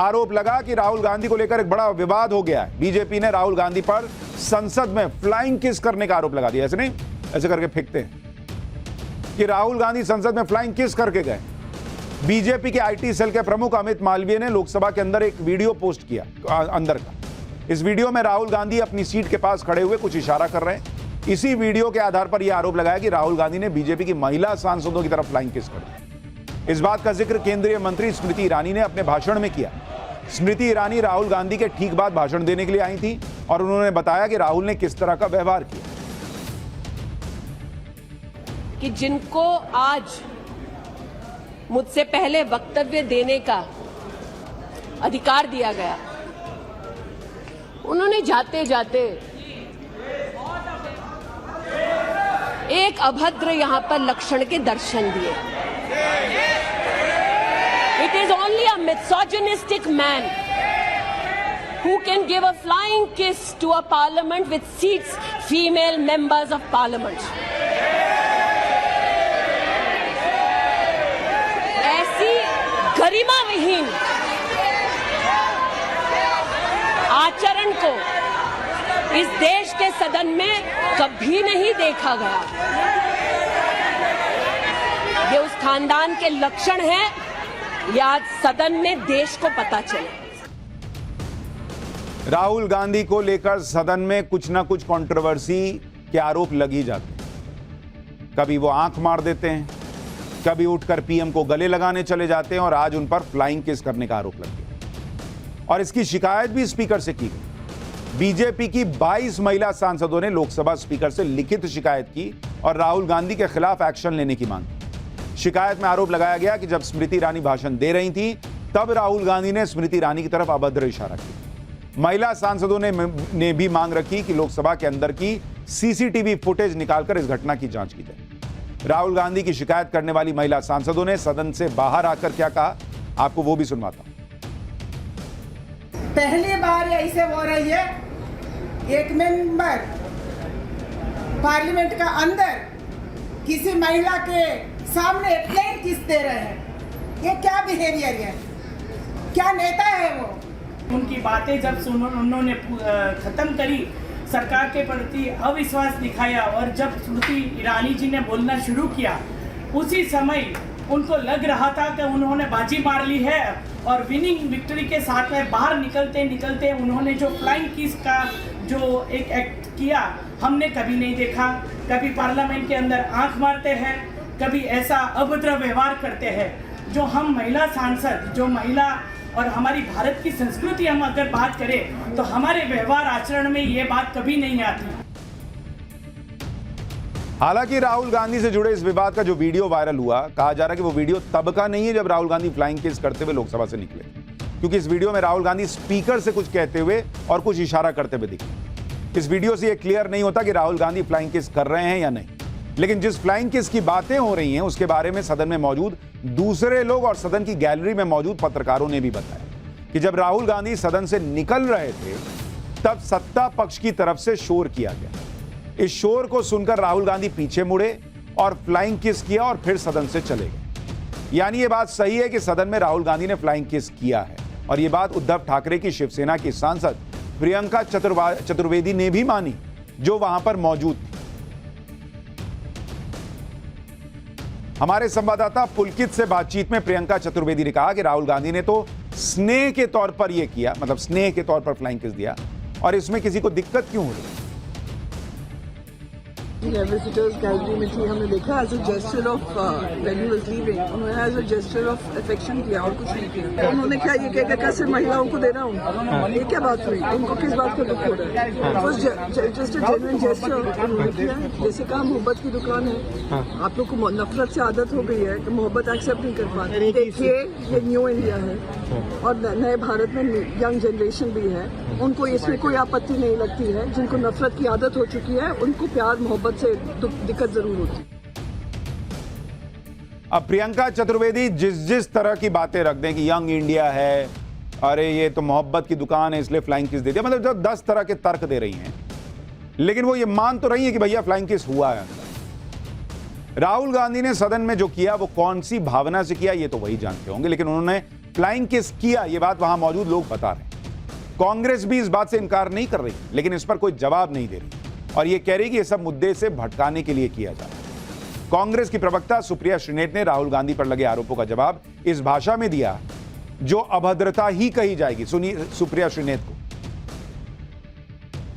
आरोप लगा कि राहुल गांधी को लेकर एक बड़ा विवाद हो गया है। बीजेपी ने राहुल गांधी पर संसद में फ्लाइंग किस करने का आरोप लगा दिया। ऐसे नहीं, ऐसे करके फेंकते हैं कि राहुल गांधी संसद में फ्लाइंग किस करके गए। बीजेपी के आईटी सेल के प्रमुख अमित मालवीय ने लोकसभा के अंदर एक वीडियो पोस्ट किया अंदर का। इस वीडियो में राहुल गांधी अपनी सीट के पास खड़े हुए कुछ इशारा कर रहे हैं। इसी वीडियो के आधार पर यह आरोप लगाया कि राहुल गांधी ने बीजेपी की महिला सांसदों की तरफ फ्लाइंग किस कर दी। इस बात का जिक्र केंद्रीय मंत्री स्मृति ईरानी ने अपने भाषण में किया। स्मृति ईरानी राहुल गांधी के ठीक बाद भाषण देने के लिए आई थी और उन्होंने बताया कि राहुल ने किस तरह का व्यवहार किया। कि जिनको आज मुझसे पहले वक्तव्य देने का अधिकार दिया गया, उन्होंने जाते जाते एक अभद्र यहां पर लक्षण के दर्शन दिए। It is only a misogynistic man who can give a flying kiss to a parliament with seats female members of parliament. ऐसी गरिमा विहीन आचरण को इस देश के सदन में कभी नहीं देखा गया। ये उस खानदान के लक्षण हैं, ये आज सदन में देश को पता चले। राहुल गांधी को लेकर सदन में कुछ ना कुछ कंट्रोवर्सी के आरोप लग ही जाते हैं। कभी वो आंख मार देते हैं, कभी उठकर पीएम को गले लगाने चले जाते हैं और आज उन पर फ्लाइंग किस करने का आरोप लग गया। और इसकी शिकायत भी स्पीकर से की गई। बीजेपी की 22 महिला सांसदों ने लोकसभा स्पीकर से लिखित शिकायत की और राहुल गांधी के खिलाफ एक्शन लेने की मांग की। शिकायत में आरोप लगाया गया कि जब स्मृति ईरानी भाषण दे रही थी तब राहुल गांधी ने स्मृति ईरानी की तरफ अभद्र इशारा किया। महिला सांसदों ने भी मांग रखी कि लोकसभा के अंदर की सीसीटीवी फुटेज निकालकर इस घटना की जांच की जाए। राहुल गांधी की शिकायत करने वाली महिला सांसदों ने सदन से बाहर आकर क्या कहा, आपको वो भी सुनवाता हूं। पहली बार ऐसे हो रही है, एक मेंबर पार्लियामेंट का अंदर किसी महिला के सामने फ्लाइंग किस दे रहे हैं। ये क्या बिहेवियर है, क्या नेता है वो। उनकी बातें जब उन्होंने खत्म करी, सरकार के प्रति अविश्वास दिखाया और जब स्मृति ईरानी जी ने बोलना शुरू किया, उसी समय उनको लग रहा था कि उन्होंने बाजी मार ली है और विनिंग विक्ट्री के साथ में बाहर निकलते निकलते उन्होंने जो फ्लाइंग किस का जो एक एक्ट किया, हमने कभी नहीं देखा। कभी पार्लियामेंट के अंदर आंख मारते हैं, कभी ऐसा अभद्र व्यवहार करते हैं। जो हम महिला सांसद, जो महिला और हमारी भारत की संस्कृति हम अगर बात करें तो हमारे व्यवहार आचरण में ये बात कभी नहीं आती। हालांकि राहुल गांधी से जुड़े इस विवाद का जो वीडियो वायरल हुआ, कहा जा रहा है कि वो वीडियो तब का नहीं है जब राहुल गांधी फ्लाइंग किस करते हुए लोकसभा से निकले, क्योंकि इस वीडियो में राहुल गांधी स्पीकर से कुछ कहते हुए और कुछ इशारा करते हुए दिखे। इस वीडियो से ये क्लियर नहीं होता कि राहुल गांधी फ्लाइंग किस कर रहे हैं या नहीं, लेकिन जिस फ्लाइंग किस की बातें हो रही हैं उसके बारे में सदन में मौजूद दूसरे लोग और सदन की गैलरी में मौजूद पत्रकारों ने भी बताया कि जब राहुल गांधी सदन से निकल रहे थे तब सत्ता पक्ष की तरफ से शोर किया गया। इस शोर को सुनकर राहुल गांधी पीछे मुड़े और फ्लाइंग किस किया और फिर सदन से चले गए। यानी ये बात सही है कि सदन में राहुल गांधी ने फ्लाइंग किस किया है और ये बात उद्धव ठाकरे की शिवसेना की सांसद प्रियंका चतुर्वेदी ने भी मानी, जो वहां पर मौजूद थी। हमारे संवाददाता पुलकित से बातचीत में प्रियंका चतुर्वेदी ने कहा कि राहुल गांधी ने तो स्नेह के तौर पर यह किया, मतलब स्नेह के तौर पर फ्लाइंग किस दिया, और इसमें किसी को दिक्कत क्यों हो रही? विजिटर्स गैलरी में थी, हमने देखा as a gesture of when he was leaving, उन्होंने as a gesture of affection किया और कुछ नहीं किया। उन्होंने क्या ये कहा कि सिर्फ महिलाओं को दे रहा हूँ, ये क्या बात हुई? उनको किस बात का दुख हो रहा है? जस्ट अ जेन्युइन जेस्चर उन्होंने किया। जैसे कहा मोहब्बत की दुकान है, आप लोग को नफरत से आदत हो गई है कि मोहब्बत एक्सेप्ट नहीं कर पाते। देखिए ये न्यू इंडिया है और नए भारत में यंग जनरेशन भी है, उनको इसमें कोई आपत्ति नहीं लगती है। जिनको नफरत की आदत हो चुकी है उनको प्यार मोहब्बत से दिक्कत जरूर होती। अब प्रियंका चतुर्वेदी जिस तरह की बातें रख दें कि यंग इंडिया है, अरे ये तो मोहब्बत की दुकान है इसलिए फ्लाइंग किस दे दिया, मतलब जो 10 तरह के तर्क दे रही हैं, लेकिन वो ये मान तो रही है कि भैया फ्लाइंग किस हुआ है। राहुल गांधी ने सदन में जो किया वो कौन सी भावना से किया ये तो वही जानते होंगे, लेकिन उन्होंने फ्लाइंग किस किया, यह बात वहां मौजूद लोग बता रहे हैं। कांग्रेस भी इस बात से इनकार नहीं कर रही, लेकिन इस पर कोई जवाब नहीं दे रही और यह कह रही कि यह सब मुद्दे से भटकाने के लिए किया जा रहा है। कांग्रेस की प्रवक्ता सुप्रिया श्रीनेत ने राहुल गांधी पर लगे आरोपों का जवाब इस भाषा में दिया जो अभद्रता ही कही जाएगी। सुनिए सुप्रिया श्रीनेत को।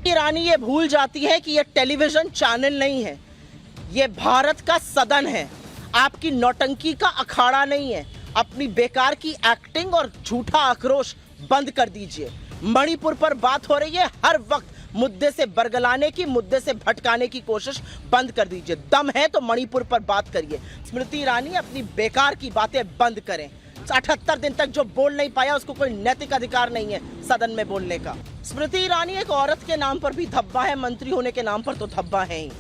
ईरानी ये भूल जाती है कि ये टेलीविजन चैनल नहीं है, ये भारत का सदन है। आपकी नौटंकी का अखाड़ा नहीं है। अपनी बेकार की एक्टिंग और झूठा आक्रोश बंद कर दीजिए। मणिपुर पर बात हो रही है, हर वक्त मुद्दे से बरगलाने की, मुद्दे से भटकाने की कोशिश बंद कर दीजिए। दम है तो मणिपुर पर बात करिए। स्मृति ईरानी अपनी बेकार की बातें बंद करें। 78 दिन तक जो बोल नहीं पाया उसको कोई नैतिक अधिकार नहीं है सदन में बोलने का। स्मृति ईरानी एक औरत के नाम पर भी धब्बा है, मंत्री होने के नाम पर तो धब्बा है ही।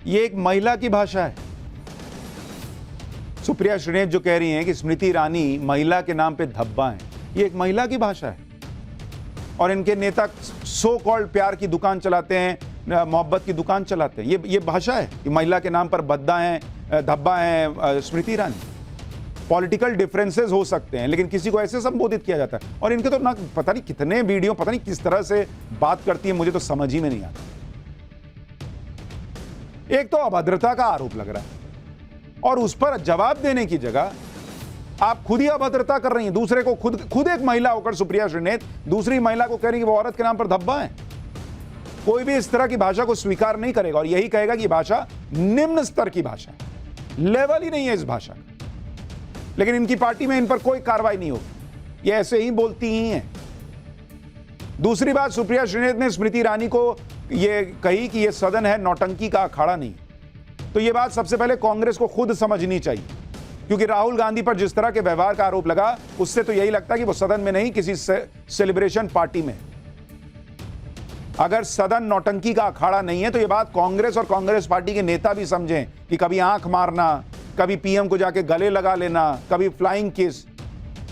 ये एक महिला की भाषा है। सुप्रिया श्रीनेत जो कह रही हैं कि स्मृति ईरानी महिला के नाम पे धब्बा है, ये एक महिला की भाषा है। और इनके नेता सो कॉल्ड प्यार की दुकान चलाते हैं, मोहब्बत की दुकान चलाते हैं। ये भाषा है कि महिला के नाम पर बद्दा है, धब्बा है स्मृति ईरानी। पॉलिटिकल डिफरेंसेस हो सकते हैं, लेकिन किसी को ऐसे संबोधित किया जाता है। और इनके तो ना पता नहीं कितने वीडियो, पता नहीं किस तरह से बात करती है, मुझे तो समझ ही में नहीं आता। एक तो अभद्रता का आरोप लग रहा है और उस पर जवाब देने की जगह आप खुद ही अभद्रता कर रही हैं। दूसरे को खुद एक महिला होकर सुप्रिया श्रीनेत दूसरी महिला को कह रही है कि वो औरत के नाम पर धब्बा है। कोई भी इस तरह की भाषा को स्वीकार नहीं करेगा और यही कहेगा कि भाषा निम्न स्तर की भाषा है, लेवल ही नहीं है इस भाषा का। लेकिन इनकी पार्टी में इन पर कोई कार्रवाई नहीं होगी, ये ऐसे ही बोलती ही हैं। दूसरी बात, सुप्रिया श्रीनेत ने स्मृति ईरानी को ये कही कि ये सदन है, नौटंकी का अखाड़ा नहीं। तो ये बात सबसे पहले कांग्रेस को खुद समझनी चाहिए, क्योंकि राहुल गांधी पर जिस तरह के व्यवहार का आरोप लगा उससे तो यही लगता है कि वो सदन में नहीं, किसी सेलिब्रेशन पार्टी में। अगर सदन नौटंकी का अखाड़ा नहीं है तो ये बात कांग्रेस और कांग्रेस पार्टी के नेता भी समझें कि कभी आंख मारना, कभी पीएम को जाके गले लगा लेना, कभी फ्लाइंग किस,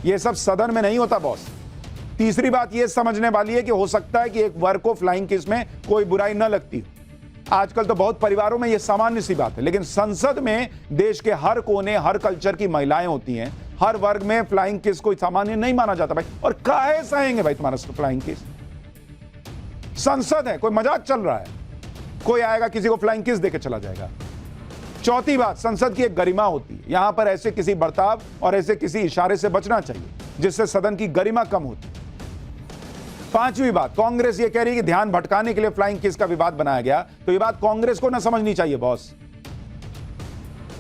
ये सब सदन में नहीं होता बॉस। तीसरी बात ये समझने वाली है कि हो सकता है कि एक वर्ग को फ्लाइंग किस में कोई बुराई न लगती। आजकल तो बहुत परिवारों में यह सामान्य सी बात है, लेकिन संसद में देश के हर कोने, हर कल्चर की महिलाएं होती हैं। हर वर्ग में फ्लाइंग किस कोई सामान्य नहीं माना जाता भाई। और काहे सहेंगे भाई तुम्हारा फ्लाइंग किस? संसद है, कोई मजाक चल रहा है? कोई आएगा किसी को फ्लाइंग किस देके चला जाएगा? चौथी बात, संसद की एक गरिमा होती है, यहां पर ऐसे किसी बर्ताव और ऐसे किसी इशारे से बचना चाहिए जिससे सदन की गरिमा कम होती। पांचवी बात, कांग्रेस ये कह रही है कि ध्यान भटकाने के लिए फ्लाइंग किस का विवाद बनाया गया, तो ये बात कांग्रेस को ना समझनी चाहिए बॉस।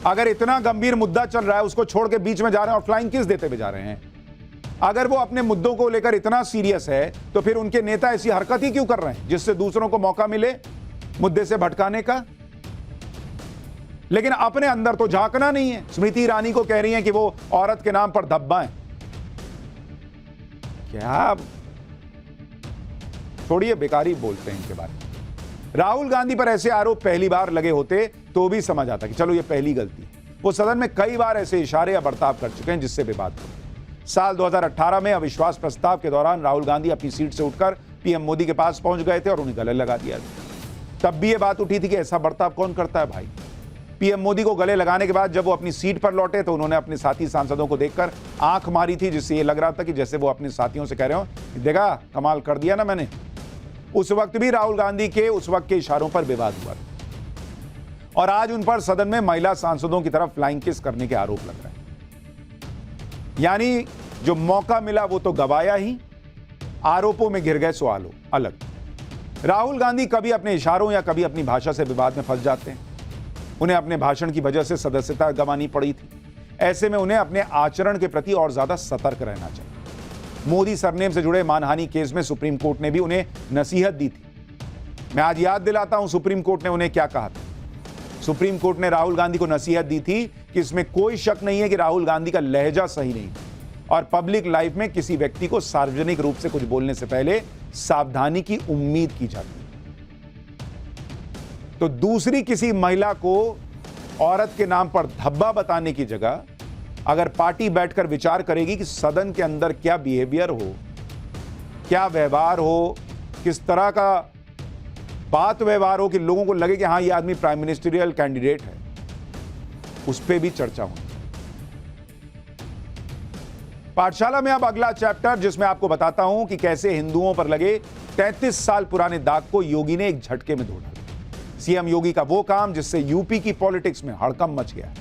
अगर इतना गंभीर मुद्दा चल रहा है उसको छोड़ के बीच में जा रहे हैं और फ्लाइंग किस देते हुए जा रहे हैं। अगर वो अपने मुद्दों को लेकर इतना सीरियस है तो फिर उनके नेता ऐसी हरकत ही क्यों कर रहे हैं जिससे दूसरों को मौका मिले मुद्दे से भटकाने का? लेकिन अपने अंदर तो झांकना नहीं है। स्मृति ईरानी को कह रही हैं कि वो औरत के नाम पर धब्बा है। क्या छोड़िए, बेकारी बोलते हैं इनके बारे में। राहुल गांधी पर ऐसे आरोप पहली बार लगे होते तो भी समझ आता कि चलो ये पहली गलती। वो सदन में कई बार ऐसे इशारे या बर्ताव कर चुके हैं जिससे विवाद हो। साल 2018 में अविश्वास प्रस्ताव के दौरान राहुल गांधी अपनी सीट से उठकर पीएम मोदी के पास पहुंच गए थे और उन्हें गले लगा दिया। तब भी ये बात उठी थी कि ऐसा बर्ताव कौन करता है भाई। पीएम मोदी को गले लगाने के बाद जब वो अपनी सीट पर लौटे तो उन्होंने अपने साथी सांसदों को देखकर आंख मारी थी, जिससे ये लग रहा था कि जैसे वो अपने साथियों से कह रहे हो, देखा कमाल कर दिया ना मैंने। उस वक्त भी राहुल गांधी के उस वक्त के इशारों पर विवाद हुआ और आज उन पर सदन में महिला सांसदों की तरफ फ्लाइंग किस करने के आरोप लग रहे हैं। यानी जो मौका मिला वो तो गवाया ही, आरोपों में घिर गए सवालों अलग। राहुल गांधी कभी अपने इशारों या कभी अपनी भाषा से विवाद में फंस जाते हैं। उन्हें अपने भाषण की वजह से सदस्यता गंवानी पड़ी थी। ऐसे में उन्हें अपने आचरण के प्रति और ज्यादा सतर्क रहना चाहिए। मोदी सरनेम से जुड़े मानहानि केस में सुप्रीम कोर्ट ने भी उन्हें नसीहत दी थी। मैं आज याद दिलाता हूं सुप्रीम कोर्ट ने उन्हें क्या कहा था। सुप्रीम कोर्ट ने राहुल गांधी को नसीहत दी थी कि इसमें कोई शक नहीं है कि राहुल गांधी का लहजा सही नहीं और पब्लिक लाइफ में किसी व्यक्ति को सार्वजनिक रूप से कुछ बोलने से पहले सावधानी की उम्मीद की जाती है। तो दूसरी किसी महिला को औरत के नाम पर धब्बा बताने की जगह अगर पार्टी बैठकर विचार करेगी कि सदन के अंदर क्या बिहेवियर हो, क्या व्यवहार हो, किस तरह का बात व्यवहार हो कि लोगों को लगे कि हां ये आदमी प्राइम मिनिस्टरियल कैंडिडेट है, उस पर भी चर्चा होनी। पाठशाला में अब अगला चैप्टर, जिसमें आपको बताता हूं कि कैसे हिंदुओं पर लगे 33 साल पुराने दाग को योगी ने एक झटके में धो डाला। सीएम योगी का वो काम जिससे यूपी की पॉलिटिक्स में हड़कंप मच गया।